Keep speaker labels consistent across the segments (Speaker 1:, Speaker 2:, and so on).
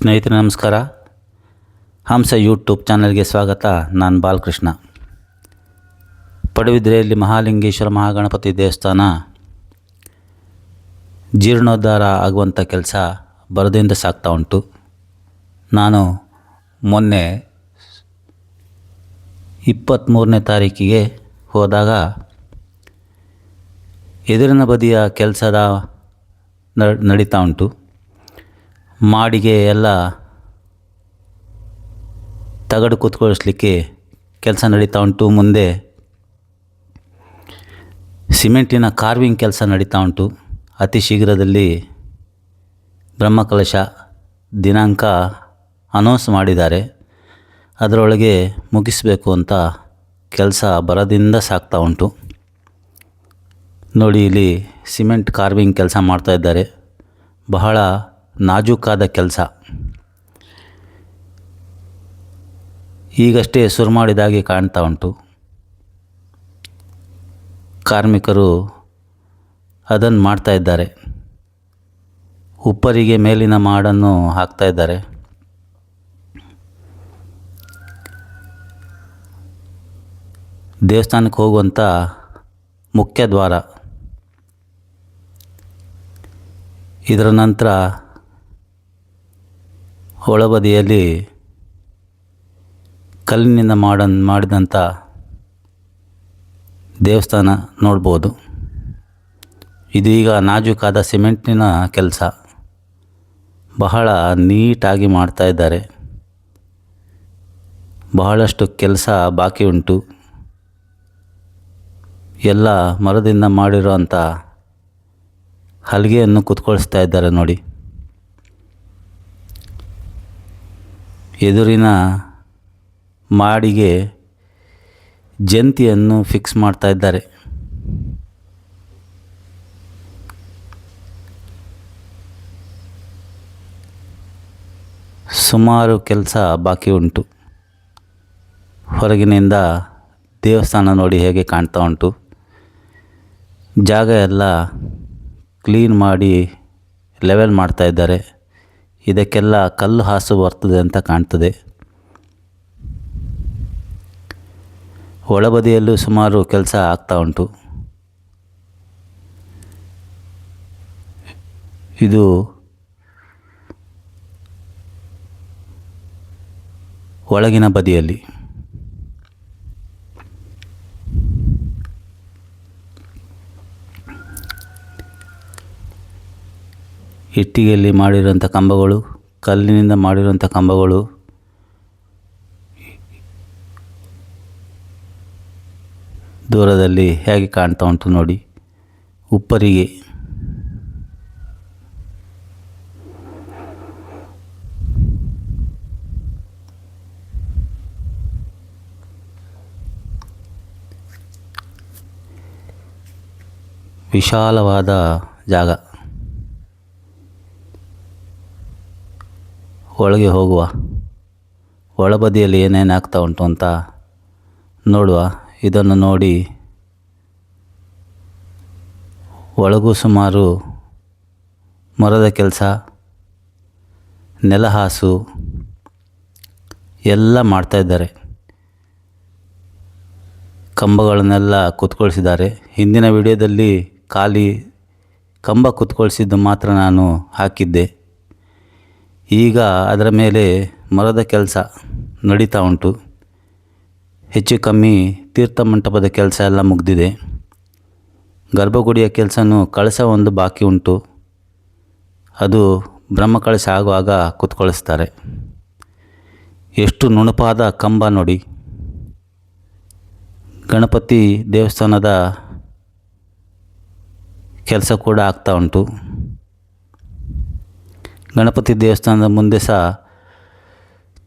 Speaker 1: ಸ್ನೇಹಿತರೆ ನಮಸ್ಕಾರ. ಹಂಸ ಯೂಟ್ಯೂಬ್ ಚಾನಲ್ಗೆ ಸ್ವಾಗತ. ನಾನು ಬಾಲಕೃಷ್ಣ. ಪಡುಬಿದ್ರೆಯಲ್ಲಿ ಮಹಾಲಿಂಗೇಶ್ವರ ಮಹಾಗಣಪತಿ ದೇವಸ್ಥಾನ ಜೀರ್ಣೋದ್ಧಾರ ಆಗುವಂಥ ಕೆಲಸ ಬರದಿಂದ ಸಾಗ್ತಾ ಉಂಟು. ನಾನು ಮೊನ್ನೆ 23ನೇ ತಾರೀಕಿಗೆ ಹೋದಾಗ ಎದುರಿನ ಬದಿಯ ಕೆಲಸದ ನಡೀತಾ ಉಂಟು. ಮಾಡಿಗೆ ಎಲ್ಲ ತಗಡು ಕೂತ್ಕೊಳ್ಳಿಸ್ಲಿಕ್ಕೆ ಕೆಲಸ ನಡೀತಾ ಉಂಟು. ಮುಂದೆ ಸಿಮೆಂಟಿನ ಕಾರ್ವಿಂಗ್ ಕೆಲಸ ನಡೀತಾ ಉಂಟು. ಅತಿ ಶೀಘ್ರದಲ್ಲಿ ಬ್ರಹ್ಮಕಲಶ ದಿನಾಂಕ ಅನೌನ್ಸ್ ಮಾಡಿದ್ದಾರೆ. ಅದರೊಳಗೆ ಮುಗಿಸಬೇಕು ಅಂತ ಕೆಲಸ ಬರದಿಂದ ಸಾಗ್ತಾ ಉಂಟು. ನೋಡಿ, ಇಲ್ಲಿ ಸಿಮೆಂಟ್ ಕಾರ್ವಿಂಗ್ ಕೆಲಸ ಮಾಡ್ತಾಯಿದ್ದಾರೆ. ಬಹಳ ನಾಜೂಕಾದ ಕೆಲಸ. ಈಗಷ್ಟೇ ಶುರು ಮಾಡಿದಾಗೆ ಕಾಣ್ತಾ ಉಂಟು. ಕಾರ್ಮಿಕರು ಅದನ್ನು ಮಾಡ್ತಾ ಇದ್ದಾರೆ. ಉಪ್ಪರಿಗೆ ಮೇಲಿನ ಮಾಡನ್ನು ಹಾಕ್ತಾ ಇದ್ದಾರೆ. ದೇವಸ್ಥಾನಕ್ಕೆ ಹೋಗುವಂಥ ಮುಖ್ಯ ದ್ವಾರ. ಇದರ ನಂತರ ಒಳಬದಿಯಲ್ಲಿ ಕಲ್ಲಿನಿಂದ ಮಾಡಿದಂಥ ದೇವಸ್ಥಾನ ನೋಡ್ಬೋದು. ಇದು ಈಗ ನಾಜೂಕಾದ ಸಿಮೆಂಟಿನ ಕೆಲಸ. ಬಹಳ ನೀಟಾಗಿ ಮಾಡ್ತಾ ಇದ್ದಾರೆ. ಬಹಳಷ್ಟು ಕೆಲಸ ಬಾಕಿ ಉಂಟು. ಎಲ್ಲ ಮರದಿಂದ ಮಾಡಿರುವಂಥ ಹಲಗೆಯನ್ನು ಕುತ್ಕೊಳಿಸ್ತಾ ಇದ್ದಾರೆ ನೋಡಿ. ಎದುರಿನ ಮಾಡಿಗೆ ಜಂತಿಯನ್ನು ಫಿಕ್ಸ್ ಮಾಡ್ತಾ ಇದ್ದಾರೆ. ಸುಮಾರು ಕೆಲಸ ಬಾಕಿ ಉಂಟು. ಹೊರಗಿನಿಂದ ದೇವಸ್ಥಾನ ನೋಡಿ ಹೇಗೆ ಕಾಣ್ತಾ ಉಂಟು. ಜಾಗ ಎಲ್ಲ ಕ್ಲೀನ್ ಮಾಡಿ ಲೆವೆಲ್ ಮಾಡ್ತಾ ಇದ್ದಾರೆ. ಇದಕ್ಕೆಲ್ಲ ಕಲ್ಲು ಹಾಸು ಬರ್ತದೆ ಅಂತ ಕಾಣ್ತದೆ. ಒಳಬದಿಯಲ್ಲೂ ಸುಮಾರು ಕೆಲಸ ಆಗ್ತಾ ಉಂಟು. ಇದು ಒಳಗಿನ ಬದಿಯಲ್ಲಿ. ಇಟ್ಟಿಗೆಯಲ್ಲಿ ಮಾಡಿರುವಂಥ ಕಂಬಗಳು, ಕಲ್ಲಿನಿಂದ ಮಾಡಿರುವಂಥ ಕಂಬಗಳು, ದೂರದಲ್ಲಿ ಹೇಗೆ ಕಾಣ್ತಾ ಉಂಟು ನೋಡಿ. ಉಪ್ಪರಿಗೆ ವಿಶಾಲವಾದ ಜಾಗ. ಒಳಗೆ ಹೋಗುವ. ಒಳಬದಿಯಲ್ಲಿ ಏನೇನು ಆಗ್ತಾ ಉಂಟು ಅಂತ ನೋಡುವ. ಇದನ್ನು ನೋಡಿ ಒಳಗೂ ಸುಮಾರು ಮರದ ಕೆಲಸ, ನೆಲಹಾಸು ಎಲ್ಲ ಮಾಡ್ತಾಯಿದ್ದಾರೆ. ಕಂಬಗಳನ್ನೆಲ್ಲ ಕುತ್ಕೊಳಿಸಿದ್ದಾರೆ. ಹಿಂದಿನ ವಿಡಿಯೋದಲ್ಲಿ ಖಾಲಿ ಕಂಬ ಕುತ್ಕೊಳಿಸಿದ್ದು ಮಾತ್ರ ನಾನು ಹಾಕಿದ್ದೆ. ಈಗ ಅದರ ಮೇಲೆ ಮರದ ಕೆಲಸ ನಡೀತಾ ಉಂಟು. ಹೆಚ್ಚು ಕಮ್ಮಿ ತೀರ್ಥ ಮಂಟಪದ ಕೆಲಸ ಎಲ್ಲ ಮುಗಿದಿದೆ. ಗರ್ಭಗುಡಿಯ ಕೆಲಸನೂ ಕಳಸ ಒಂದು ಬಾಕಿ ಉಂಟು. ಅದು ಬ್ರಹ್ಮಕಳಶ ಆಗುವಾಗ ಕುತ್ಕೊಳಿಸ್ತಾರೆ. ಎಷ್ಟು ನುಣುಪಾದ ಕಂಬ ನೋಡಿ. ಗಣಪತಿ ದೇವಸ್ಥಾನದ ಕೆಲಸ ಕೂಡ ಆಗ್ತಾ ಉಂಟು. ಗಣಪತಿ ದೇವಸ್ಥಾನದ ಮುಂದೆ ಸಹ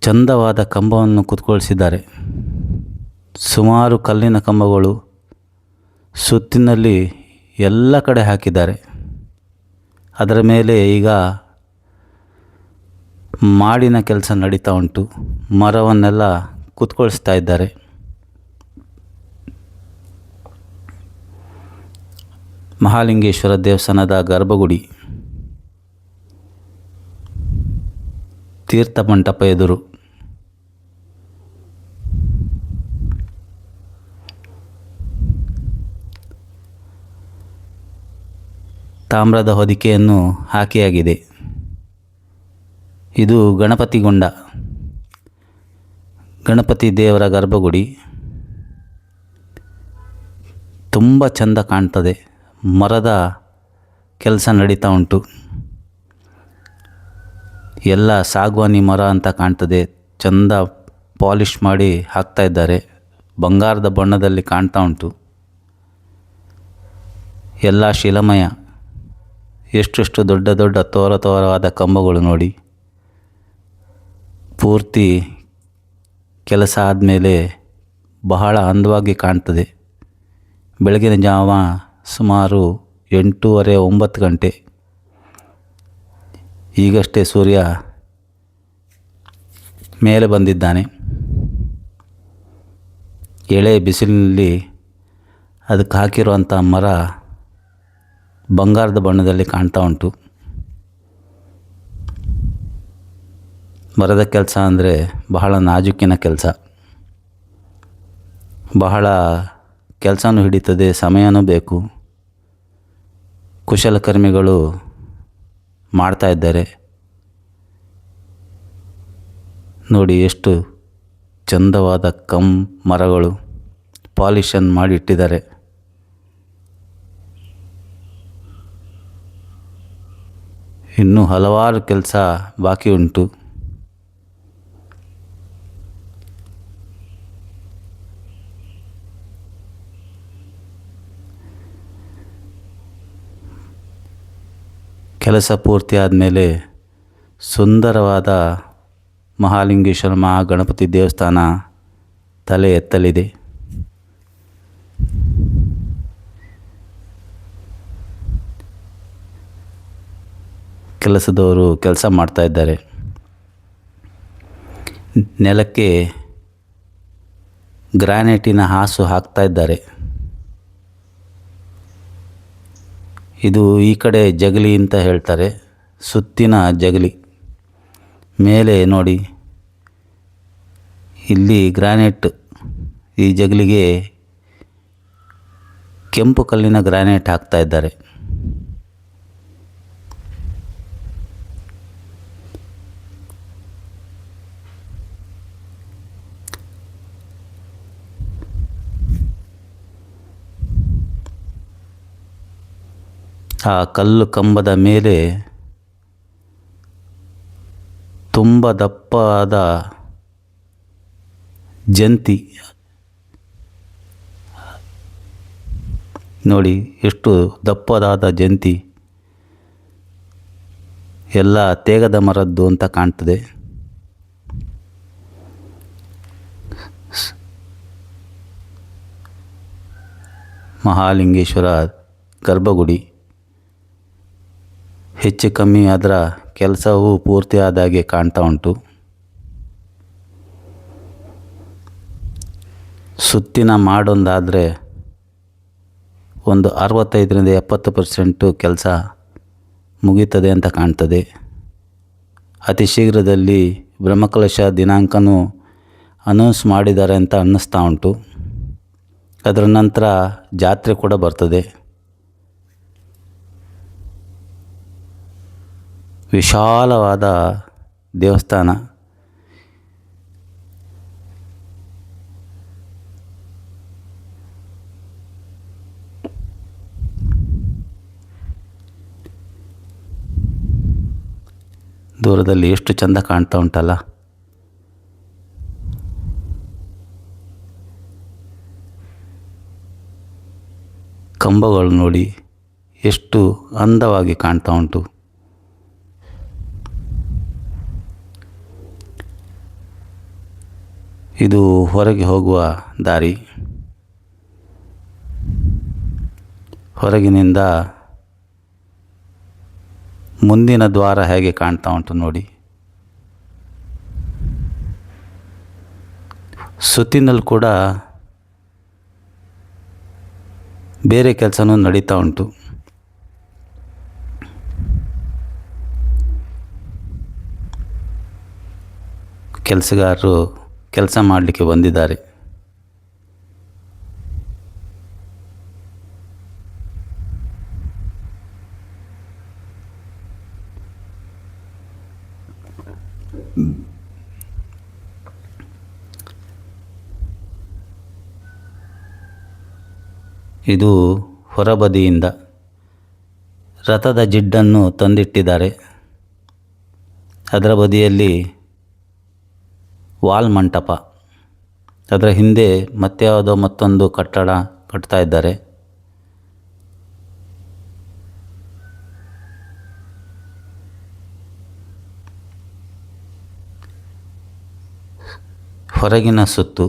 Speaker 1: ಚಂದವಾದ ಕಂಬವನ್ನು ಕುತ್ಕೊಳಿಸಿದ್ದಾರೆ. ಸುಮಾರು ಕಲ್ಲಿನ ಕಂಬಗಳು ಸುತ್ತಿನಲ್ಲಿ ಎಲ್ಲ ಕಡೆ ಹಾಕಿದ್ದಾರೆ. ಅದರ ಮೇಲೆ ಈಗ ಮಾಡಿನ ಕೆಲಸ ನಡೀತಾ ಉಂಟು. ಮರವನ್ನೆಲ್ಲ ಕುತ್ಕೊಳಿಸ್ತಾ ಇದ್ದಾರೆ. ಮಹಾಲಿಂಗೇಶ್ವರ ದೇವಸ್ಥಾನದ ಗರ್ಭಗುಡಿ. ತೀರ್ಥ ಮಂಟಪ ಎದುರು. ತಾಮ್ರದ ಹೊದಿಕೆಯನ್ನು ಹಾಕಿಯಾಗಿದೆ. ಇದು ಗಣಪತಿ ಗುಂಡ, ಗಣಪತಿ ದೇವರ ಗರ್ಭಗುಡಿ. ತುಂಬ ಚೆಂದ ಕಾಣ್ತದೆ. ಮರದ ಕೆಲಸ ನಡೀತಾ ಉಂಟು. ಎಲ್ಲ ಸಾಗವಾನಿ ಮರ ಅಂತ ಕಾಣ್ತದೆ. ಚೆಂದ ಪಾಲಿಷ್ ಮಾಡಿ ಹಾಕ್ತಾ ಇದ್ದಾರೆ. ಬಂಗಾರದ ಬಣ್ಣದಲ್ಲಿ ಕಾಣ್ತಾ ಉಂಟು. ಎಲ್ಲ ಶಿಲಮಯ. ಎಷ್ಟೆಷ್ಟು ದೊಡ್ಡ ದೊಡ್ಡ ತೋರವಾದ ಕಂಬಗಳು ನೋಡಿ. ಪೂರ್ತಿ ಕೆಲಸ ಆದಮೇಲೆ ಬಹಳ ಅಂದವಾಗಿ ಕಾಣ್ತದೆ. ಬೆಳಗಿನ ಜಾವ ಸುಮಾರು 8:30 9 ಗಂಟೆ. ಈಗಷ್ಟೇ ಸೂರ್ಯ ಮೇಲೆ ಬಂದಿದ್ದಾನೆ. ಎಳೆ ಬಿಸಿಲಿನಲ್ಲಿ ಅದಕ್ಕೆ ಹಾಕಿರುವಂಥ ಮರ ಬಂಗಾರದ ಬಣ್ಣದಲ್ಲಿ ಕಾಣ್ತಾ ಉಂಟು. ಮರದ ಕೆಲಸ ಅಂದರೆ ಬಹಳ ನಾಜೂಕಿನ ಕೆಲಸ. ಬಹಳ ಕೆಲಸನೂ ಹಿಡಿತದೆ, ಸಮಯನೂ ಬೇಕು. ಕುಶಲಕರ್ಮಿಗಳು ಮಾಡ್ತಾ ಇದ್ದಾರೆ. ನೋಡಿ ಎಷ್ಟು ಚಂದವಾದ ಮರಗಳು ಪಾಲಿಷನ್ ಮಾಡಿ ಇಟ್ಟಿದ್ದಾರೆ. ಇನ್ನೂ ಹಲವಾರು ಕೆಲಸ ಬಾಕಿ ಉಂಟು. ಕೆಲಸ ಪೂರ್ತಿ ಆದಮೇಲೆ ಸುಂದರವಾದ ಮಹಾಲಿಂಗೇಶ್ವರ ಮಹಾಗಣಪತಿ ದೇವಸ್ಥಾನ ತಲೆ ಎತ್ತಲಿದೆ. ಕೆಲಸದವರು ಕೆಲಸ ಮಾಡ್ತಾ ಇದ್ದಾರೆ. ನೆಲಕ್ಕೆ ಗ್ರಾನೈಟಿನ ಹಾಸು ಹಾಕ್ತಾ ಇದ್ದಾರೆ. ಇದು ಈ ಕಡೆ ಜಗಲಿ ಅಂತ ಹೇಳ್ತಾರೆ, ಸುತ್ತಿನ ಜಗಲಿ. ಮೇಲೆ ನೋಡಿ, ಇಲ್ಲಿ ಗ್ರಾನೈಟ್, ಈ ಜಗಲಿಗೆ ಕೆಂಪು ಕಲ್ಲಿನ ಗ್ರಾನೈಟ್ ಹಾಕ್ತಾ ಇದ್ದಾರೆ. ಆ ಕಲ್ಲು ಕಂಬದ ಮೇಲೆ ತುಂಬ ದಪ್ಪವಾದ ಜಂತಿ ನೋಡಿ, ಎಷ್ಟು ದಪ್ಪದಾದ ಜಂತಿ. ಎಲ್ಲ ತೇಗದ ಮರದ್ದು ಅಂತ ಕಾಣ್ತದೆ. ಮಹಾಲಿಂಗೇಶ್ವರ ಗರ್ಭಗುಡಿ. ಹೆಚ್ಚು ಕಮ್ಮಿ ಅದರ ಕೆಲಸವು ಪೂರ್ತಿ ಆದಾಗೆ ಕಾಣ್ತಾ ಉಂಟು. ಸುತ್ತಿನ ಮಾಡೊಂದಾದರೆ ಒಂದು 65ರಿಂದ 70% ಕೆಲಸ ಮುಗೀತದೆ ಅಂತ ಕಾಣ್ತದೆ. ಅತಿ ಶೀಘ್ರದಲ್ಲಿ ಬ್ರಹ್ಮಕಲಶ ದಿನಾಂಕನೂ ಅನೌನ್ಸ್ ಮಾಡಿದ್ದಾರೆ ಅಂತ ಅನ್ನಿಸ್ತಾ ಉಂಟು. ಅದರ ನಂತರ ಜಾತ್ರೆ ಕೂಡ ಬರ್ತದೆ. ವಿಶಾಲವಾದ ದೇವಸ್ಥಾನ. ದೂರದಲ್ಲಿ ಎಷ್ಟು ಚಂದ ಕಾಣ್ತಾ ಉಂಟಲ್ಲ. ಕಂಬಗಳು ನೋಡಿ ಎಷ್ಟು ಅಂದವಾಗಿ ಕಾಣ್ತಾ ಉಂಟು. ಇದು ಹೊರಗೆ ಹೋಗುವ ದಾರಿ. ಹೊರಗಿನಿಂದ ಮುಂದಿನ ದ್ವಾರ ಹೇಗೆ ಕಾಣ್ತಾ ಉಂಟು ನೋಡಿ. ಸುತ್ತಿನಲ್ಲಿ ಕೂಡ ಬೇರೆ ಕೆಲಸನೂ ನಡೀತಾ ಉಂಟು. ಕೆಲಸಗಾರರು ಕೆಲಸ ಮಾಡಲಿಕ್ಕೆ ಬಂದಿದ್ದಾರೆ. ಇದು ಹೊರಬದಿಯಿಂದ ರಥದ ಜಿಡ್ಡನ್ನು ತಂದಿಟ್ಟಿದ್ದಾರೆ. ಅದರ ಬದಿಯಲ್ಲಿ ವಾಲ್ ಮಂಟಪ, ಅದರ ಹಿಂದೆ ಯಾವುದೋ ಮತ್ತೊಂದು ಕಟ್ಟಡ ಕಟ್ತಾ ಇದ್ದಾರೆ. ಹೊರಗಿನ ಸುತ್ತು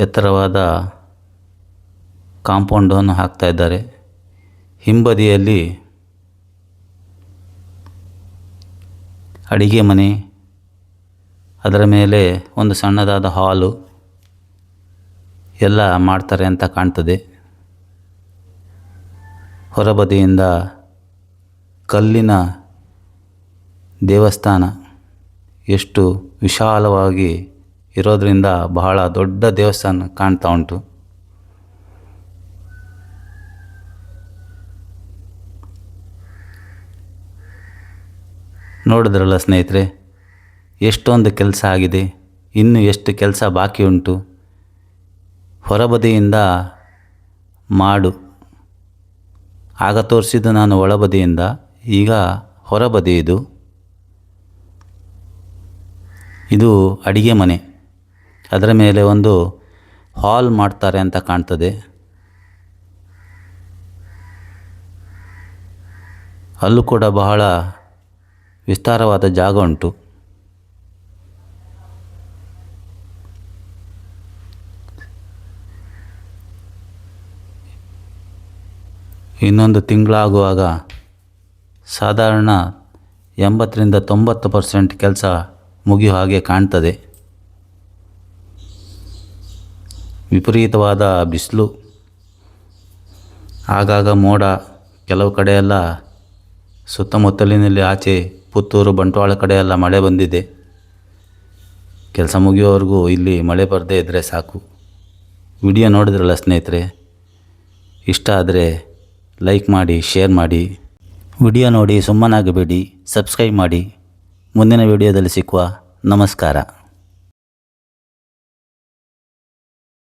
Speaker 1: ಎತ್ತರವಾದ ಕಾಂಪೌಂಡನ್ನು ಹಾಕ್ತಾ ಇದ್ದಾರೆ. ಹಿಂಬದಿಯಲ್ಲಿ ಅಡಿಗೆ ಮನೆ, ಅದರ ಮೇಲೆ ಒಂದು ಸಣ್ಣದಾದ ಹಾಲು ಎಲ್ಲ ಮಾಡ್ತಾರೆ ಅಂತ ಕಾಣ್ತದೆ. ಹೊರಬದಿಯಿಂದ ಕಲ್ಲಿನ ದೇವಸ್ಥಾನ ಎಷ್ಟು ವಿಶಾಲವಾಗಿ ಇರೋದರಿಂದ ಬಹಳ ದೊಡ್ಡ ದೇವಸ್ಥಾನ ಕಾಣ್ತಾ ಉಂಟು. ನೋಡಿದ್ರಲ್ಲ ಸ್ನೇಹಿತರೆ, ಎಷ್ಟೊಂದು ಕೆಲಸ ಆಗಿದೆ, ಇನ್ನು ಎಷ್ಟು ಕೆಲಸ ಬಾಕಿ ಉಂಟು. ಹೊರಬದಿಯಿಂದ ಮಾಡು, ಆಗ ತೋರಿಸಿದ್ದು ನಾನು ಒಳಬದಿಯಿಂದ, ಈಗ ಹೊರಬದಿ ಇದು ಅಡಿಗೆ ಮನೆ. ಅದರ ಮೇಲೆ ಒಂದು ಹಾಲ್ ಮಾಡ್ತಾರೆ ಅಂತ ಕಾಣ್ತದೆ. ಅಲ್ಲೂ ಕೂಡ ಬಹಳ ವಿಸ್ತಾರವಾದ ಜಾಗ ಉಂಟು. ಇನ್ನೊಂದು ತಿಂಗಳಾಗುವಾಗ ಸಾಧಾರಣ 80ರಿಂದ 90% ಕೆಲಸ ಮುಗಿಯೋ ಹಾಗೆ ಕಾಣ್ತದೆ. ವಿಪರೀತವಾದ ಬಿಸಿಲು, ಆಗಾಗ ಮೋಡ, ಕೆಲವು ಕಡೆಯೆಲ್ಲ ಸುತ್ತಮುತ್ತಲಿನಲ್ಲಿ ಆಚೆ ಪುತ್ತೂರು ಬಂಟ್ವಾಳ ಕಡೆಯೆಲ್ಲ ಮಳೆ ಬಂದಿದೆ. ಕೆಲಸ ಮುಗಿಯೋವರೆಗೂ ಇಲ್ಲಿ ಮಳೆ ಬರದೇ ಇದ್ದರೆ ಸಾಕು. ವಿಡಿಯೋ ನೋಡಿದ್ರಲ್ಲ ಸ್ನೇಹಿತರೆ, ಇಷ್ಟ ಆದರೆ ಲೈಕ್ ಮಾಡಿ, ಶೇರ್ ಮಾಡಿ. ವಿಡಿಯೋ ನೋಡಿ ಸುಮ್ಮನಾಗಬೇಡಿ, ಸಬ್ಸ್ಕ್ರೈಬ್ ಮಾಡಿ. ಮುಂದಿನ ವಿಡಿಯೋದಲ್ಲಿ ಸಿಕ್ಕುವ. ನಮಸ್ಕಾರ.